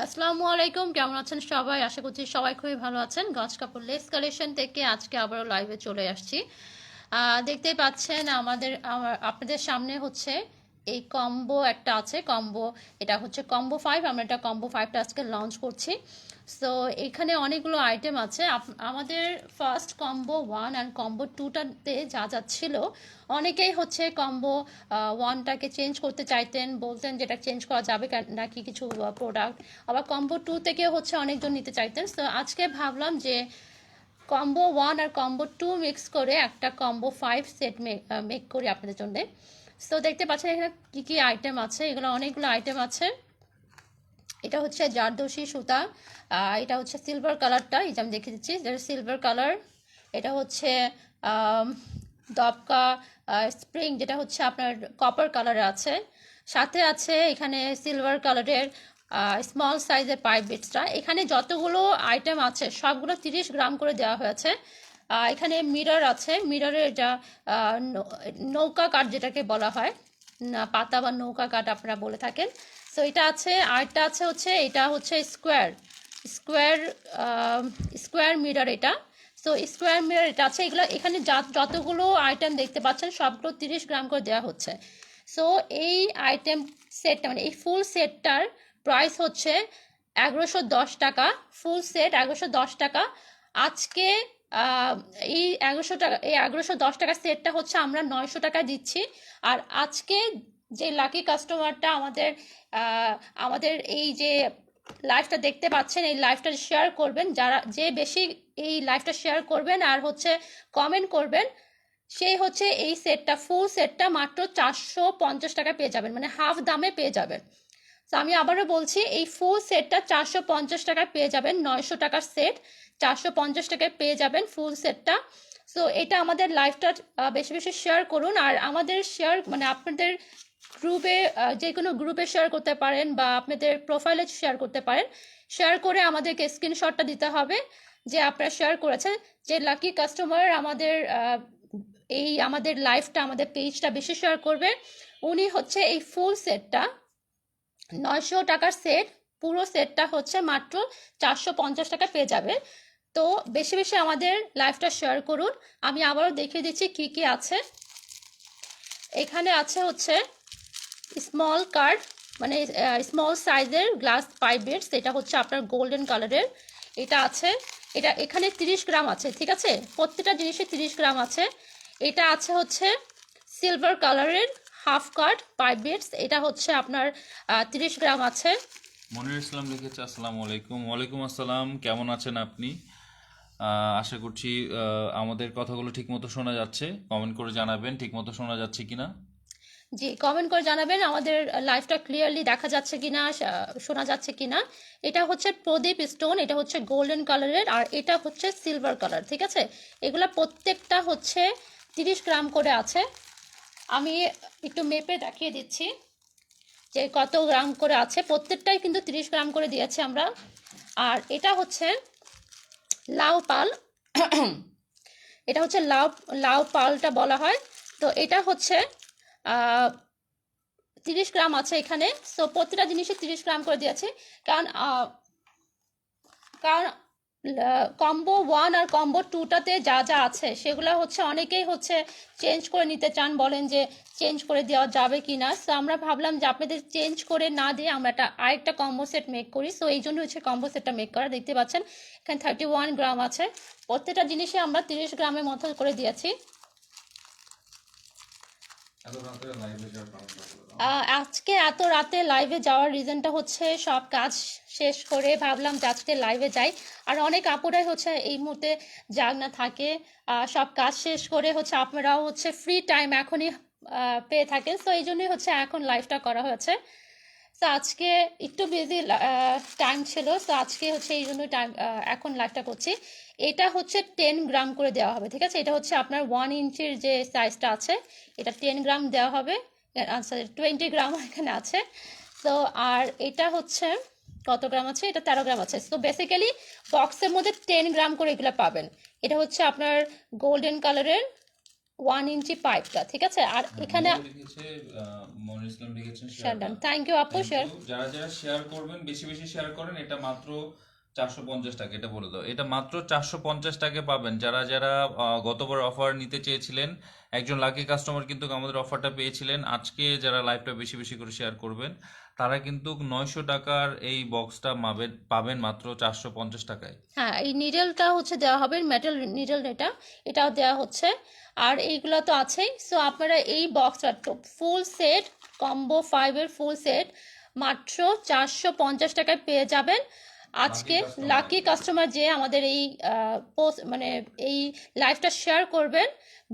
আসসালামু আলাইকুম, কেমন আছেন সবাই? আশা করছি সবাই খুবই ভালো আছেন। গজ কাপড় লেস কালেকশন থেকে আজকে আবারও লাইভে চলে আসছি। দেখতেই পাচ্ছেন আপনাদের সামনে হচ্ছে এই কম্বো একটা আছে। এটা হচ্ছে কম্বো 5। আমরা এটা কম্বো 5টা আজকে লঞ্চ করছি। সো এখানে অনেকগুলো আইটেম আছে। আমাদের ফার্স্ট কম্বো 1 অ্যান্ড কম্বো 2টাতে যা যা ছিল, অনেকেই হচ্ছে কম্বো 1টাকে চেঞ্জ করতে চাইতেন, বলতেন যেটা চেঞ্জ করা যাবে নাকি কিছু প্রোডাক্ট। আবার কম্বো 2 থেকেও হচ্ছে অনেকজন নিতে চাইতেন। তো আজকে ভাবলাম যে কম্বো 1 আর কম্বো 2 মিক্স করে একটা কম্বো 5 সেট মেক করি আপনাদের জন্য। সো দেখতে পাচ্ছেন এখানে কি কি আইটেম আছে। এগুলো অনেকগুলো আইটেম আছে। এটা হচ্ছে জারদোসি সুতা। এটা হচ্ছে সিলভার কালারটা, এই যে আমি দেখে দিচ্ছি, এটা সিলভার কালার। এটা হচ্ছে দবকা স্প্রিং, যেটা হচ্ছে আপনার কপার কালারে আছে। সাথে আছে এখানে সিলভার কালারের স্মল সাইজের পাইপ বিটসটা। এখানে যতগুলো আইটেম আছে সবগুলো 30 গ্রাম করে দেওয়া হয়েছে। এখানে মিরর আছে, মিররের যা নৌকা কাঠ যেটাকে বলা হয়, পাতা বা নৌকা কাঠ আপনারা বলে থাকেন। সো এটা আছে। আরেকটা আছে হচ্ছে, এটা হচ্ছে স্কোয়ার স্কোয়ার স্কোয়ার মিরর এটা। সো স্কোয়ার মিরর এটা আছে। এগুলো এখানে যতগুলো আইটেম দেখতে পাচ্ছেন সবগুলো 30 গ্রাম করে দেওয়া হচ্ছে। সো এই আইটেম সেটটা মানে এই ফুল সেটটার প্রাইস হচ্ছে 1110 টাকা। ফুল সেট 1110 টাকা। আজকে আহ, এই 1110 টাকা সেটটা হচ্ছে আমরা 900 টাকা দিচ্ছি। আর আজকে যে লাকি কাস্টমারটা আহ, আমাদের এই যে লাইভটা দেখতে পাচ্ছেন, এই লাইভটা শেয়ার করবেন, যে বেশি এই লাইভটা শেয়ার করবেন আর হচ্ছে কমেন্ট করবেন, সেই হচ্ছে এই সেটটা, ফুল সেটটা মাত্র 450 টাকা পেয়ে যাবেন, মানে হাফ দামে পেয়ে যাবেন। তো আমি আবারও বলছি, এই ফুল সেটটা 450 টাকায় পেয়ে যাবেন। 900 টাকার সেট 450 টাকায় পেয়ে যাবেন ফুল সেটটা। সো এটা আমাদের লাইভটা বেশি বেশি শেয়ার করুন। আর আমাদের শেয়ার মানে আপনাদের গ্রুপে, যে কোনো গ্রুপে শেয়ার করতে পারেন বা আপনাদের প্রোফাইলে শেয়ার করতে পারেন। শেয়ার করে আমাদেরকে স্ক্রিনশটটা দিতে হবে যে আপনারা শেয়ার করেছেন। যে লাকি কাস্টমার আমাদের লাইভটা, আমাদের পেজটা বেশি শেয়ার করবে, উনি হচ্ছে এই ফুল সেটটা, 900 টাকার সেট, পুরো সেটটা হচ্ছে মাত্র 450 টাকা পেয়ে যাবে। তো বেশি বেশি আমাদের লাইভটা শেয়ার করুন। আমি আবারও দেখিয়ে দিচ্ছি কি কি আছে। এখানে আছে হচ্ছে স্মল কার্ড, মানে স্মল সাইজের গ্লাস পাইপ বেডস, এটা হচ্ছে আপনার গোল্ডেন কালারের। এটা আছে। এটা এখানে 30 গ্রাম আছে, ঠিক আছে? প্রত্যেকটা জিনিসে 30 গ্রাম আছে। এটা আছে হচ্ছে সিলভার কালারের হাফ কাট পাইপ বেডস, এটা হচ্ছে আপনার 30 গ্রাম আছে। মনির ইসলাম লিখেছে, আসসালামু আলাইকুম। ওয়ালাইকুম আসসালাম, কেমন আছেন আপনি? আশা করছি আমাদের কথাগুলো ঠিকমতো শোনা যাচ্ছে। কমেন্ট করে জানাবেন ঠিকমতো শোনা যাচ্ছে কিনা। জি, কমেন্ট করে জানাবেন আমাদের লাইভটা ক্লিয়ারলি দেখা যাচ্ছে কিনা, শোনা যাচ্ছে কিনা। এটা হচ্ছে প্রদীপ স্টোন, এটা হচ্ছে গোল্ডেন কালারের, আর এটা হচ্ছে সিলভার কালার, ঠিক আছে? এগুলা প্রত্যেকটা হচ্ছে 30 গ্রাম করে আছে। আমি একটু মেপে দেখিয়ে দিচ্ছি যে কত গ্রাম করে আছে। প্রত্যেকটাই কিন্তু 30 গ্রাম করে দিয়েছি আমরা। আর এটা হচ্ছে লাউ পাল। এটা হচ্ছে লাউ লাউ পালটা বলা হয়। তো এটা হচ্ছে 30 গ্রাম আছে এখানে। সো প্রতিটা জিনিসে 30 গ্রাম করে দিয়েছে। কারণ কারণ কম্বো 1 আর কম্বো 2টাতে যা যা আছে সেগুলো হচ্ছে অনেকেই হচ্ছে চেঞ্জ করে নিতে চান, বলেন যে চেঞ্জ করে দেওয়া যাবে কি না। সো আমরা ভাবলাম যে আপনাদের চেঞ্জ করে না দিয়ে আমরা আরেকটা কম্বো সেট মেক করি। সো এই জন্য হচ্ছে কম্বো সেটটা মেক করা। দেখতে পাচ্ছেন এখানে 31 গ্রাম আছে। প্রত্যেকটা জিনিসে আমরা 30 গ্রামের মতো করে দিয়েছি। আজকে এত রাতে লাইভে যাওয়ার রিজনটা হচ্ছে সব কাজ শেষ করে ভাবলাম যে আজকে লাইভে যাই। আর অনেক আপুরাই হচ্ছে এই মুহূর্তে জাগনা থাকে। সব কাজ শেষ করে হচ্ছে আপনারাও হচ্ছে ফ্রি টাইম এখনই পেয়ে থাকেন। তো এই জন্যই হচ্ছে এখন লাইভটা করা হয়েছে। তো আজকে একটু বিজি টাইম ছিল, তো আজকে হচ্ছে এই জন্য টাইম এখন লাইভটা করছি। এটা হচ্ছে 10 গ্রাম করে দেওয়া হবে, ঠিক আছে? এটা হচ্ছে আপনার 1 ইঞ্চির যে সাইজটা আছে, এটা 10 গ্রাম দেওয়া হবে। আচ্ছা, 20 গ্রাম এখানে আছে। তো আর এটা হচ্ছে কত গ্রাম আছে? এটা 13 গ্রাম আছে। তো বেসিক্যালি বক্সের মধ্যে 10 গ্রাম করে এগুলো পাবেন। এটা হচ্ছে আপনার গোল্ডেন কালারের 1 ইঞ্চি পাইপটা, ঠিক আছে। আর এখানে লিখেছে মনির ইসলাম লিখেছেন শেয়ার ডান, থ্যাংক ইউ আপু। শেয়ার যারা যারা শেয়ার করবেন বেশি বেশি শেয়ার করেন, এটা মাত্র 450 টাকা, এটা বলে দাও, এটা মাত্র 450 টাকা পাবেন। যারা যারা গতবার অফার নিতে চেয়েছিলেন, একজন লাকি কাস্টমার কিন্তু আমাদের অফারটা পেয়েছিলেন। আজকে যারা লাইভটা বেশি বেশি করে শেয়ার করবেন তারা কিন্তু 900 টাকার এই বক্সটা পাবেন মাত্র 450 টাকায়। হ্যাঁ, এই নিডলটা হচ্ছে দেওয়া হবে, মেটাল নিডল, এটাও দেওয়া হচ্ছে। আর এইগুলো তো আছেই। সো আপনারা এই বক্সটা ফুল সেট, কম্বো 5-এর ফুল সেট মাত্র 450 টাকায় পেয়ে যাবেন। আজকে লাকি কাস্টমার যে আমাদের এই পোস্ট মানে এই লাইভটা শেয়ার করবেন,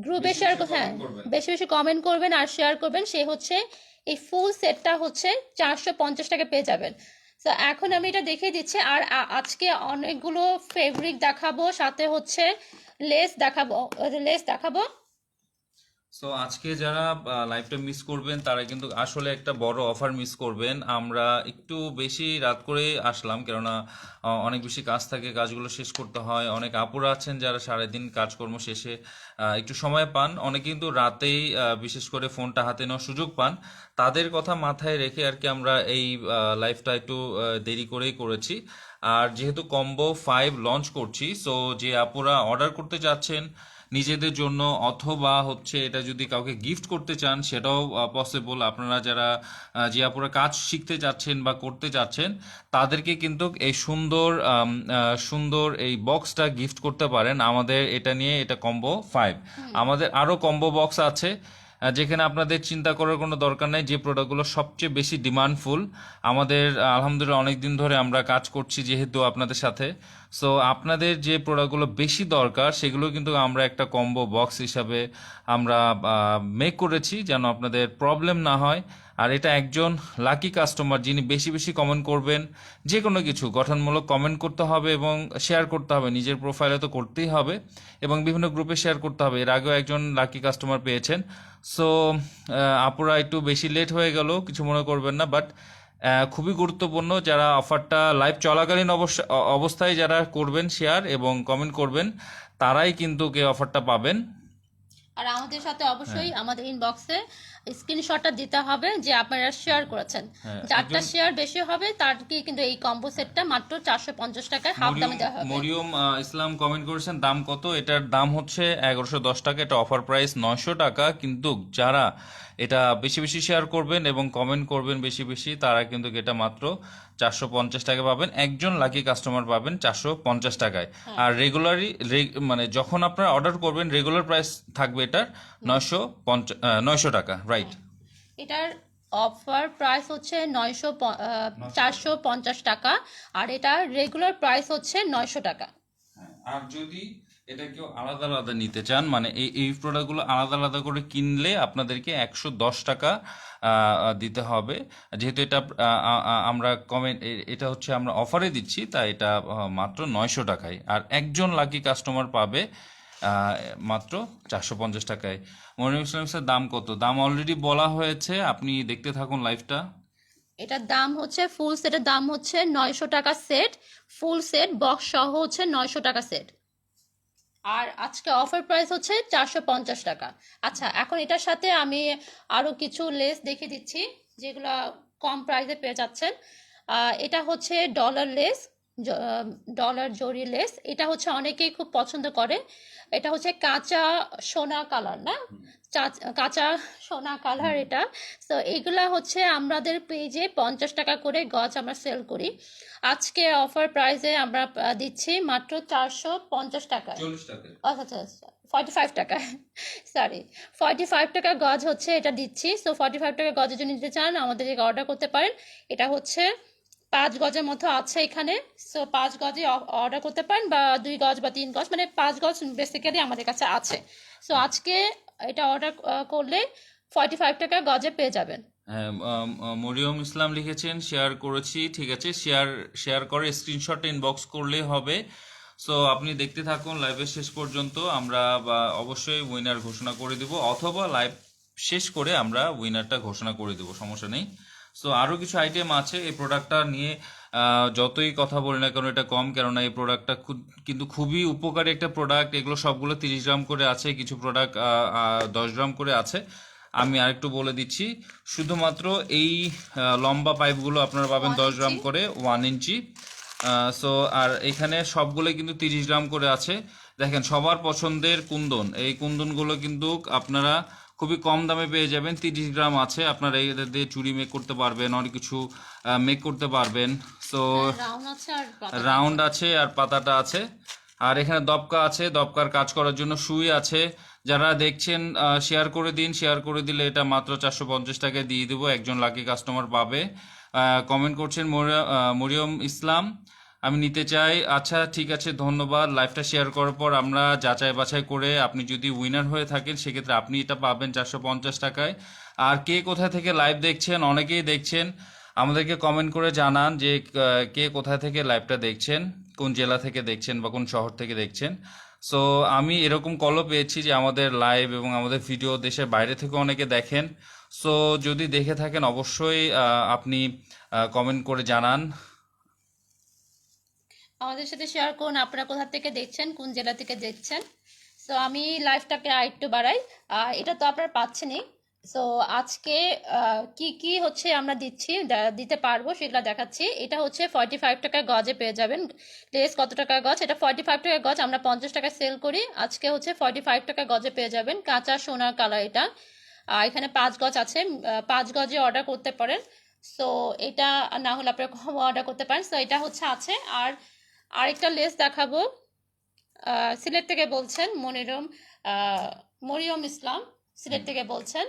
গ্রুপে শেয়ার, হ্যাঁ বেশি বেশি কমেন্ট করবেন আর শেয়ার করবেন, সে হচ্ছে এই ফুল সেটটা হচ্ছে 450 টাকা পেয়ে যাবেন। তো এখন আমি এটা দেখিয়ে দিচ্ছি। আর আজকে অনেকগুলো ফেব্রিক দেখাবো, সাথে হচ্ছে লেস দেখাবো। সো আজকে যারা লাইভটা মিস করবেন তারা কিন্তু আসলে একটা বড় অফার মিস করবেন। আমরা একটু বেশি রাত করে আসলাম, কেননা অনেক বেশি কাজ থাকে, কাজগুলো শেষ করতে হয়। অনেক আপুরা আছেন যারা সারাদিন কাজকর্ম শেষে একটু সময় পান, অনেকে কিন্তু রাতেই বিশেষ করে ফোনটা হাতে নেওয়ার সুযোগ পান। তাদের কথা মাথায় রেখে আর কি আমরা এই লাইভটা একটু দেরি করেই করেছি। আর যেহেতু কম্বো 5 লঞ্চ করছি, সো যে আপুরা অর্ডার করতে যাচ্ছেন নিজেদের জন্য অথবা হচ্ছে এটা যদি কাউকে গিফট করতে চান সেটাও পসিবল। আপনারা যারা যে আপুরা কাজ শিখতে যাচ্ছেন বা করতে যাচ্ছেন তাদেরকে কিন্তু এই সুন্দর এই বক্সটা গিফট করতে পারেন আমাদের এটা নিয়ে। এটা কম্বো 5। আমাদের আরও কম্বো বক্স আছে যেখানে আপনাদের চিন্তা করার কোনো দরকার নেই। যে প্রোডাক্টগুলো সবচেয়ে বেশি ডিমান্ডফুল, আমাদের আলহামদুলিল্লাহ অনেক দিন ধরে আমরা কাজ করছি যেহেতু আপনাদের সাথে, সো আপনাদের যে প্রোডাক্টগুলো বেশি দরকার সেগুলো কিন্তু আমরা একটা কম্বো বক্স হিসাবে আমরা মেক করেছি যেন আপনাদের প্রবলেম না হয়। আর এটা একজন লাকি কাস্টমার যিনি বেশি বেশি কমেন্ট করবেন, যে কোনো কিছু গঠনমূলক কমেন্ট করতে হবে এবং শেয়ার করতে হবে, নিজের প্রোফাইলে তো করতেই হবে এবং বিভিন্ন গ্রুপে শেয়ার করতে হবে। এর আগেও একজন লাকি কাস্টমার পেয়েছেন। সো আপুরা একটু বেশি লেট হয়ে গেল, কিছু মনে করবেন না, বাট খুবই গুরুত্বপূর্ণ। যারা অফারটা লাইভ চলাকালীন অবস্থায় যারা করবেন শেয়ার এবং কমেন্ট করবেন তারাই কিন্তু অফারটা পাবেন। আর আমাদের সাথে অবশ্যই আমাদের ইনবক্সে স্ক্রিনশটটা দিতে হবে যে আপনারা শেয়ার করেছেন। যারটা শেয়ার বেশি হবে তারকে কিন্তু এই কম্বো সেটটা মাত্র 450 টাকায় হাফ দামে দেওয়া হবে। মরিয়ম ইসলাম কমেন্ট করেছেন দাম কত? এটার দাম হচ্ছে 1110 টাকা। এটা অফার প্রাইস 900 টাকা। কিন্তু যারা এটা বেশি বেশি শেয়ার করবেন এবং কমেন্ট করবেন বেশি বেশি তারা কিন্তু এটা মাত্র 450 টাকা পাবেন। একজন লাকি কাস্টমার পাবেন 450 টাকায়। আর রেগুলারই মানে যখন আপনারা অর্ডার করবেন রেগুলার প্রাইস থাকবে এটার 900 টাকা, রাইট? এটার অফার প্রাইস হচ্ছে 450 টাকা আর এটা রেগুলার প্রাইস হচ্ছে 900 টাকা। আর যদি এটা কেউ আলাদা আলাদা নিতে চান, মানে এই প্রোডাক্টগুলো আলাদা আলাদা করে কিনলে আপনাদেরকে 110 টাকা দিতে হবে। যেহেতু এটা আমরা এটা হচ্ছে আমরা অফারে দিচ্ছি, তাই এটা মাত্র 900 টাকায়। আর একজন লাকি কাস্টমার পাবে মাত্র 450 টাকায়। মনিরুল ইসলাম স্যার দাম কত? দাম অলরেডি বলা হয়েছে, আপনি দেখতে থাকুন লাইভটা। এটার দাম হচ্ছে ফুল সেটের দাম হচ্ছে 900 টাকা সেট, ফুল সেট বক্স সহ হচ্ছে 900 টাকা সেট। আর আজকে অফার প্রাইস হচ্ছে 450 টাকা। আচ্ছা, এখন এটার সাথে আমি আরো কিছু লেস দেখে দিচ্ছি যেগুলো কম প্রাইসে পেয়ে যাচ্ছেন। এটা হচ্ছে ডলার লেস, ডলার জরি লেস। এটা হচ্ছে অনেকেই খুব পছন্দ করে। এটা হচ্ছে কাঁচা সোনা কালার, না কাঁচা সোনা কালার এটা। তো এগুলা হচ্ছে আমাদের পেজে 50 টাকা করে গজ আমরা সেল করি। আজকে অফার প্রাইসে আমরা দিচ্ছি মাত্র 450 টাকায়। 40 টাকা, আচ্ছা 45 টাকা, সরি 45 টাকা গজ হচ্ছে এটা দিচ্ছি। সো 45 টাকা গজের জন্য নিতে চান আমাদের থেকে অর্ডার করতে পারেন। এটা হচ্ছে 5 গজের মতো আছে এখানে। সো 5 গজে অর্ডার করতে পারেন বা 2 গজ বা 3 গজ, মানে 5 গজ বেসিক্যালি আমাদের কাছে আছে। সো আজকে এটা অর্ডার করলে 45 টাকা গজে পেয়ে যাবেন। হ্যাঁ, মরিয়ম ইসলাম লিখেছেন শেয়ার করেছি, ঠিক আছে। শেয়ার করে স্ক্রিনশট ইনবক্স করলেই হবে। সো আপনি দেখতে থাকুন লাইভের শেষ পর্যন্ত। আমরা অবশ্যই উইনার ঘোষণা করে দিব, অথবা লাইভ শেষ করে আমরা উইনারটা ঘোষণা করে দেব, সমস্যা নেই। সো আরও কিছু আইটেম আছে এই প্রোডাক্টটা নিয়ে। যতই কথা বলি না কেন এটা কম, কেননা এই প্রোডাক্টটা কিন্তু খুবই উপকারী একটা প্রোডাক্ট। এগুলো সবগুলো 30 গ্রাম করে আছে, কিছু প্রোডাক্ট 10 গ্রাম করে আছে। আমি আরেকটু বলে দিচ্ছি, শুধুমাত্র এই লম্বা পাইপগুলো আপনারা পাবেন 1 10 গ্রাম ইঞ্চি। করে, 1 ইঞ্চি। সো আর এখানে সবগুলোই কিন্তু 30 গ্রাম করে আছে। দেখেন সবার পছন্দের কুন্দন, এই কুন্দনগুলো কিন্তু আপনারা খুবই কম দামে পেয়ে যাবেন। 30 গ্রাম আছে, আপনারা এদের দিয়ে চুড়ি মেক করতে পারবেন, অনেক কিছু মেক করতে পারবেন। সো হ্যাঁ, রাউন্ড আছে আর পাতাটা আছে। রাউন্ড আছে আর পাতাটা আছে। আর এখানে দবকা আছে, দবকার কাজ করার জন্য সুই আছে। যারা দেখছেন শেয়ার করে দিন, শেয়ার করে দিলে এটা মাত্র 450 টাকায় দিয়ে দেবো, একজন লাকি কাস্টমার পাবে। কমেন্ট করছেন মরিয়ম ইসলাম, আমি নিতে চাই। আচ্ছা ঠিক আছে, ধন্যবাদ। লাইভটা শেয়ার করার পর আমরা যাচাই বাছাই করে আপনি যদি উইনার হয়ে থাকেন সেক্ষেত্রে আপনি এটা পাবেন 450 টাকায়। আর কে কোথা থেকে লাইভ দেখছেন, অনেকেই দেখছেন, আমাদেরকে কমেন্ট করে জানান যে কে কোথা থেকে লাইভটা দেখছেন, কোন জেলা থেকে দেখছেন বা কোন শহর থেকে দেখছেন। সো আমি এরকম কলও পেয়েছি যে আমাদের লাইভ এবং আমাদের ভিডিও দেশের বাইরে থেকে অনেকে দেখেন। সো যদি দেখে থাকেন অবশ্যই আপনি কমেন্ট করে জানান। আমাদের সাথে শেয়ার করুন আপনারা কোথা থেকে দেখছেন, কোন জেলা থেকে দেখছেন। সো আমি লাইভটাকে আরেকটু বাড়াই। এটা তো আপনারা পাচ্ছেনই। সো আজকে কি কি হচ্ছে আমরা দিতে পারবো সেগুলো দেখাচ্ছি। এটা হচ্ছে 45 টাকা গজে পেয়ে যাবেন। লেস কত টাকা গজ? এটা 45 টাকা গজ, আমরা 50 টাকা সেল করি। আজকে হচ্ছে 45 টাকা গজে পেয়ে যাবেন, কাঁচা সোনার কালার এটা। এখানে 5 গজ আছে, 5 গজে অর্ডার করতে পারেন। সো এটা না হলে আপনারা কম অর্ডার করতে পারেন। সো এটা হচ্ছে আছে। আর আরেকটা লেস দেখাবো। সিলেট থেকে বলছেন মরিয়ম ইসলাম, সিলেট থেকে বলছেন।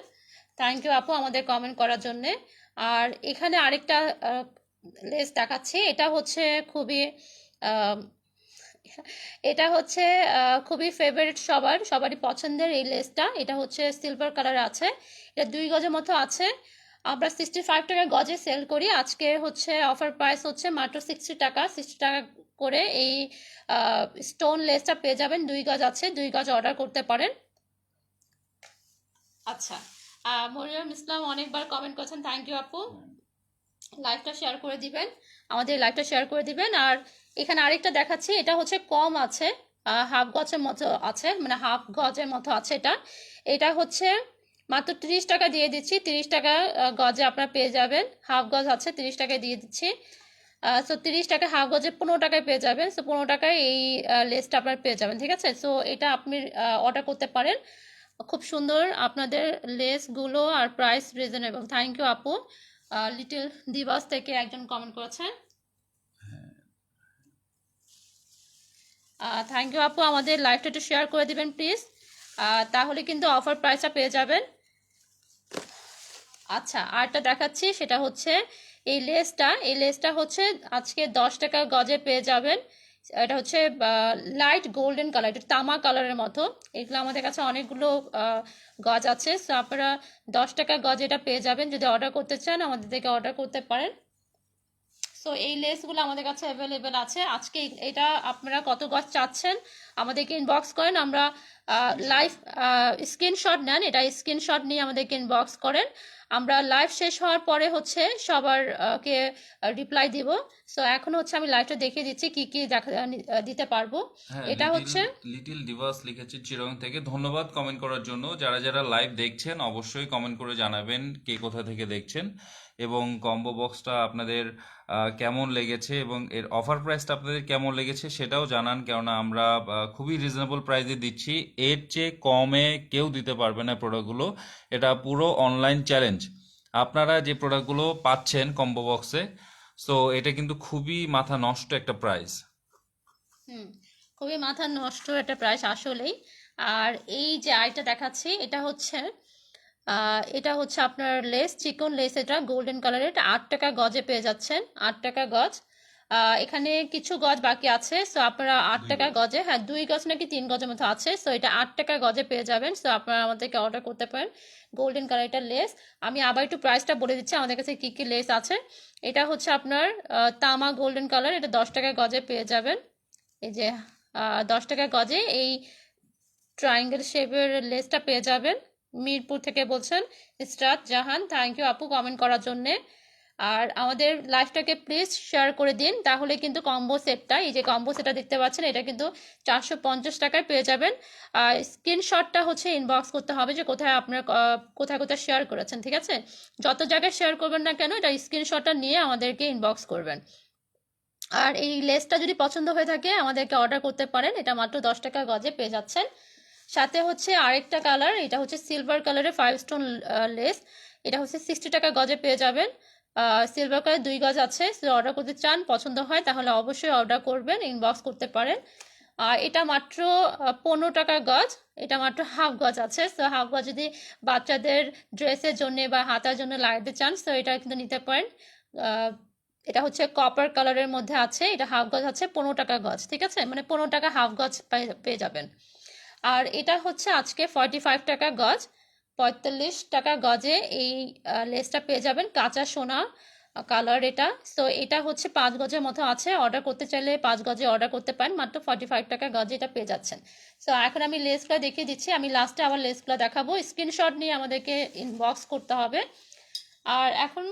থ্যাংক ইউ আপু আমাদের কমেন্ট করার জন্যে। আর এখানে আরেকটা লেস দেখাচ্ছি। এটা হচ্ছে খুবই আহ, এটা হচ্ছে খুবই ফেভারিট, সবারই পছন্দের এই লেসটা। এটা হচ্ছে সিলভার কালার আছে, এটা 2 গজের মতো আছে। আমরা 65 টাকা গজে সেল করি। আজকে হচ্ছে অফার প্রাইস হচ্ছে মাত্র 60 টাকা করে এই স্টোন লেসটা পেয়ে যাবেন। 2 গজ আছে, 2 গজ অর্ডার করতে পারেন। আচ্ছা, মরিয়ম ইসলাম অনেকবার কমেন্ট করছেন, থ্যাংক ইউ আপু। লাইভটা শেয়ার করে দিবেন, আমাদের লাইভটা শেয়ার করে দিবেন। আর এখানে আরেকটা দেখাচ্ছি, এটা হচ্ছে কম আছে, হাফ গজের মতো আছে, মানে হাফ গজের মতো আছে এটা। এটা হচ্ছে মাত্র 30 টাকা দিয়ে দিচ্ছি। 30 টাকা গজে আপনারা পেয়ে যাবেন। হাফ গজ আছে, 30 টাকায় দিয়ে দিচ্ছি। সো 30 টাকা হাফ গজে 15 টাকায় পেয়ে যাবেন। সো 15 টাকায় এই লেসটা আপনার পেয়ে যাবেন, ঠিক আছে। সো এটা আপনি অর্ডার করতে পারেন। খুব সুন্দর আপনাদের লেসগুলো, আর প্রাইস রিজনেবল। থ্যাংক ইউ আপু। লিটল দিবাস থেকে একজন কমেন্ট করেছেন, থ্যাংক ইউ আপু। আমাদের লাইভটা একটু শেয়ার করে দিবেন প্লিজ, তাহলে কিন্তু অফার প্রাইসটা পেয়ে যাবেন। আচ্ছা, আরেকটা দেখাচ্ছি, সেটা হচ্ছে এই লেসটা হচ্ছে আজকে 10 টাকা গজে পেয়ে যাবেন। এটা হচ্ছে লাইট গোল্ডেন কালার, এটা তামা কালারের মতো। এগুলো আমাদের কাছে অনেকগুলো গজ আছে। সো আপনারা 10 টাকা গজে এটা পেয়ে যাবেন। যদি অর্ডার করতে চান আমাদের থেকে অর্ডার করতে পারেন। সো এই লেসগুলো আমাদের কাছে অ্যাভেলেবেল আছে। আজকে এটা আপনারা কত গজ চাচ্ছেন আমাদেরকে ইনবক্স করেন। আমরা লাইভ স্ক্রিনশট নেন, এটা স্ক্রিনশট নিয়ে আমাদেরকে ইনবক্স করেন। আমরা লাইভ শেষ হওয়ার পরে হচ্ছে সবার কে রিপ্লাই দিব। সো এখন হচ্ছে আমি লাইভটা দেখিয়ে দিচ্ছি কি কি দিতে পারবো। হ্যাঁ, এটা হচ্ছে লিটিল ডিভাস লিখেছে চিরং থেকে, ধন্যবাদ কমেন্ট করার জন্য। যারা যারা লাইভ দেখছেন অবশ্যই কমেন্ট করে জানাবেন কে কোথা থেকে দেখছেন, এবং কম্বো বক্সটা আপনাদের কেমন লেগেছে এবং এর অফার প্রাইসটা আপনাদের কেমন লেগেছে সেটাও জানান, কেননা আমরা খুবই রিজনেবল প্রাইসে দিচ্ছি। এর চেয়ে কমে কেউ দিতে পারবে না প্রোডাক্টগুলো, এটা পুরো অনলাইন চ্যালেঞ্জ। আপনারা যে প্রোডাক্টগুলো পাচ্ছেন কম্বো বক্সে, সো এটা কিন্তু খুবই মাথা নষ্ট একটা প্রাইস। হুম, খুবই মাথা নষ্ট একটা প্রাইস আসলেই। আর এই যে আইটা দেখাচ্ছি, এটা হচ্ছে আপনার লেস, চিকন লেস, এটা গোল্ডেন কালারের। এটা 8 টাকা গজে পেয়ে যাচ্ছেন, 8 টাকা গজ। এখানে কিছু গজ বাকি আছে। সো আপনারা 8 টাকা গজে, হ্যাঁ 2 গজ নাকি 3 গজের মতো আছে। সো এটা 8 টাকা গজে পেয়ে যাবেন। সো আপনারা আমাদেরকে অর্ডার করতে পারেন। গোল্ডেন কালার এটা লেস। আমি আবার একটু প্রাইসটা বলে দিচ্ছি আমাদের কাছে কি কি লেস আছে। এটা হচ্ছে আপনার তামা গোল্ডেন কালার, এটা 10 টাকা গজে পেয়ে যাবেন। এই যে 10 টাকা গজে এই ট্রায়াঙ্গেল শেপের লেসটা পেয়ে যাবেন। মিরপুর থেকে বলছেন ইসরাত জাহান, থ্যাংক ইউ আপু কমেন্ট করার জন্যে। আর আমাদের লাইভটাকে প্লিজ শেয়ার করে দিন, তাহলে কিন্তু কম্বো সেটটা, এই যে কম্বো সেটটা দেখতে পাচ্ছেন, এটা কিন্তু 450 টাকায় পেয়ে যাবেন। আর স্ক্রিনশটটা হচ্ছে ইনবক্স করতে হবে যে কোথায় আপনার কোথায় কোথায় শেয়ার করেছেন, ঠিক আছে? যত জায়গায় শেয়ার করবেন না কেন, এটা স্ক্রিনশটটা নিয়ে আমাদেরকে ইনবক্স করবেন। আর এই লেসটা যদি পছন্দ হয়ে থাকে আমাদেরকে অর্ডার করতে পারেন, এটা মাত্র 10 টাকা গজে পেয়ে যাচ্ছেন। সাথে হচ্ছে আরেকটা কালার, এটা হচ্ছে সিলভার কালারের 5 স্টোন লেস, এটা হচ্ছে 60 টাকা গজে পেয়ে যাবেন। সিলভার কালার 2 গজ আছে, অর্ডার করতে চান, পছন্দ হয় তাহলে অবশ্যই অর্ডার করবেন, ইনবক্স করতে পারেন। আর এটা মাত্র 15 টাকা গজ, এটা মাত্র হাফ গজ আছে। সো হাফ গজ যদি বাচ্চাদের ড্রেসের জন্য বা হাতার জন্য লাগাতে চান, সো এটা কিন্তু নিতে পারেন। আহ, এটা হচ্ছে কপার কালারের মধ্যে আছে, এটা হাফ গজ আছে 15 টাকা গজ, ঠিক আছে? মানে 15 টাকা হাফ গজ পেয়ে যাবেন। আর এটা হচ্ছে আজকে 45 টাকা গজ, 45 টাকা গজে এই লেসটা পেয়ে যাবেন, কাঁচা সোনা কালার এটা। সো এটা হচ্ছে 5 গজের মতো আছে, অর্ডার করতে চাইলে 5 গজে অর্ডার করতে পারেন, মাত্র 45 টাকা গজে এটা পেয়ে যাচ্ছেন। সো এখন আমি লেসগুলো দেখিয়ে দিচ্ছি, আমি লাস্টে আবার লেসগুলো দেখাবো, স্ক্রিনশট নিয়ে আমাদেরকে ইনবক্স করতে হবে। আর এখন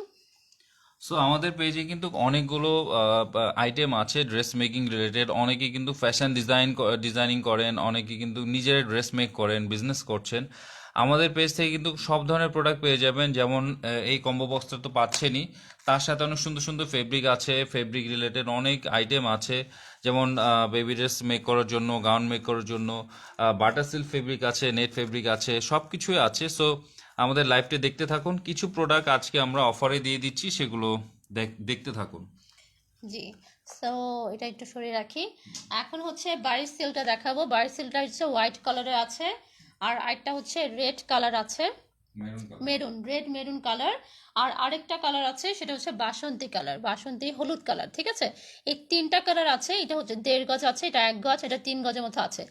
সো আমাদের পেজে কিন্তু অনেকগুলো আইটেম আছে ড্রেস মেকিং রিলেটেড। অনেকে কিন্তু ফ্যাশন ডিজাইনিং করেন, অনেকে কিন্তু নিজের ড্রেস মেক করেন, বিজনেস করছেন। আমাদের পেজ থেকে কিন্তু সব ধরনের প্রোডাক্ট পেয়ে যাবেন। যেমন এই কম্বো বক্সটা তো পাচ্ছেনই, তার সাথে অনেক সুন্দর সুন্দর ফেব্রিক আছে, ফেব্রিক রিলেটেড অনেক আইটেম আছে। যেমন বেবি ড্রেস মেক করার জন্য, গাউন মেক করার জন্য বাটার সিল্ক ফেব্রিক আছে, নেট ফেব্রিক আছে, সব কিছুই আছে। সো আমাদের লাইভটি দেখতে থাকুন, কিছু প্রোডাক্ট আজকে আমরা অফারে দিয়ে দিচ্ছি, সেগুলো দেখতে থাকুন। জি, সো এটা একটু সরিয়ে রাখি। এখন হচ্ছে বাড়ির সিলটা দেখাবো, বাড়ির সিলটা হচ্ছে হোয়াইট কালারের আছে, আর আরেকটা হচ্ছে রেড কালার আছে, মেরুন, রেড মেরুন কালার। আর আরেকটা কালার আছে সেটা হচ্ছে বাসন্তী কালার, বাসন্তী হলুদ কালার, ঠিক আছে? এই তিনটা কালার আছে, এটা হচ্ছে 1.5 গজ আছে, এটা 1 গজ, এটা 3 গজের মতো আছে।